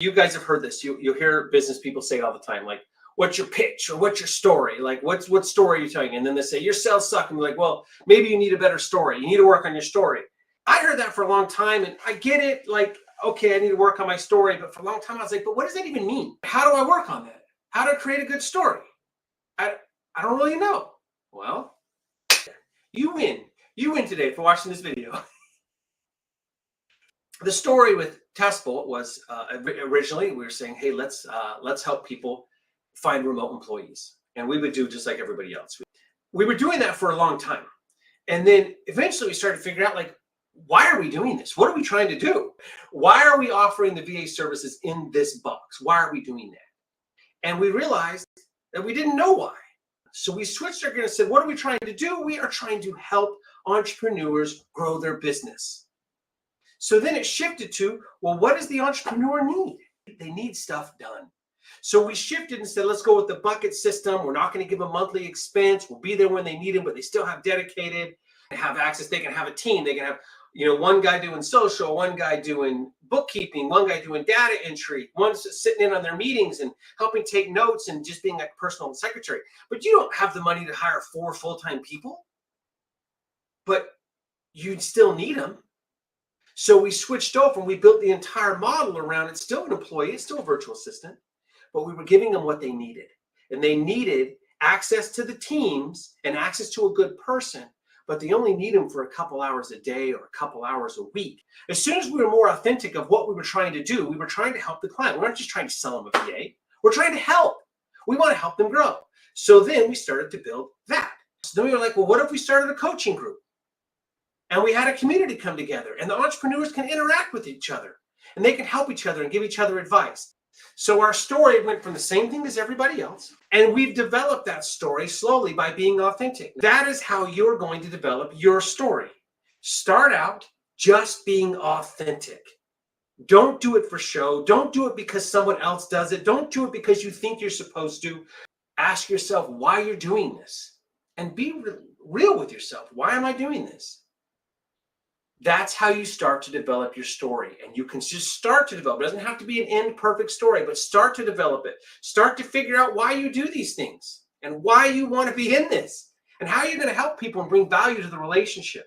You guys have heard this. You'll hear business people say it all the time, like, what's your pitch or what's your story? Like, what story are you telling? And then they say, your sales suck. And we're like, well, maybe you need a better story. You need to work on your story. I heard that for a long time, and I get it. Like, okay, I need to work on my story. But for a long time, I was like, but what does that even mean? How do I work on that? How to create a good story? I don't really know. Well, you win. You win today for watching this video. The story with Testable was originally we were saying, hey, let's help people find remote employees, and we would do just like everybody else. We were doing that for a long time, and then eventually we started figuring out, like, why are we doing this? What are we trying to do? Why are we offering the VA services in this box? Why are we doing that? And we realized that we didn't know why. So we switched our gear and said, what are we trying to do? We are trying to help entrepreneurs grow their business. So then it shifted to, well, what does the entrepreneur need? They need stuff done. So we shifted and said, let's go with the bucket system. We're not going to give a monthly expense. We'll be there when they need them, but they still have dedicated, have access. They can have a team. They can have, one guy doing social, one guy doing bookkeeping, one guy doing data entry, one's sitting in on their meetings and helping take notes and just being like personal secretary. But you don't have the money to hire 4 full-time people, but you'd still need them. So we switched over and we built the entire model around it's still an employee, it's still a virtual assistant, but we were giving them what they needed. And they needed access to the teams and access to a good person, but they only need them for a couple hours a day or a couple hours a week. As soon as we were more authentic of what we were trying to do, we were trying to help the client. We're not just trying to sell them a VA. We're trying to help. We want to help them grow. So then we started to build that. So then we were like, well, what if we started a coaching group? And we had a community come together, and the entrepreneurs can interact with each other, and they can help each other and give each other advice. So our story went from the same thing as everybody else, and we've developed that story slowly by being authentic. That is how you're going to develop your story. Start out just being authentic. Don't do it for show. Don't do it because someone else does it. Don't do it because you think you're supposed to. Ask yourself why you're doing this, and be real with yourself. Why am I doing this? That's how you start to develop your story. And you can just start to develop. It doesn't have to be an end perfect story, but start to develop it. Start to figure out why you do these things and why you want to be in this and how you're going to help people and bring value to the relationship.